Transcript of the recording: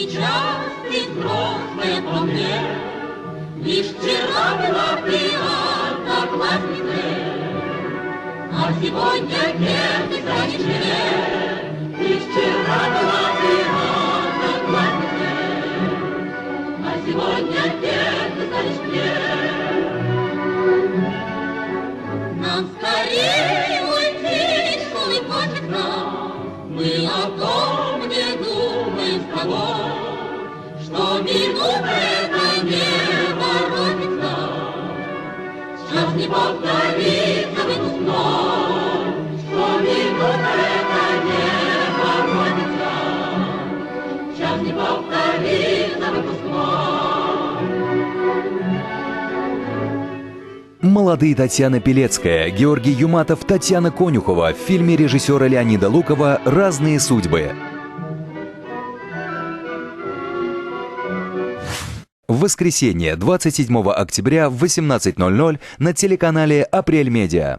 сейчас ты взрослая вполне. Лишь вчера была ты одноклассницей, а сегодня кем ты станешь мне? Лишь вчера была ты одноклассницей, а сегодня кем ты станешь мне? Нам скорее уйти из школы хочется, мы о том не думаем с тобой, что минута это не воротится, сейчас не повторится выпускной, что минута это не воротится, сейчас не повторится выпускной. Молодые Татьяна Пелецкая, Георгий Юматов, Татьяна Конюхова в фильме режиссера Леонида Лукова «Разные судьбы». В воскресенье, 27 октября в 18:00 на телеканале «Апрель Медиа».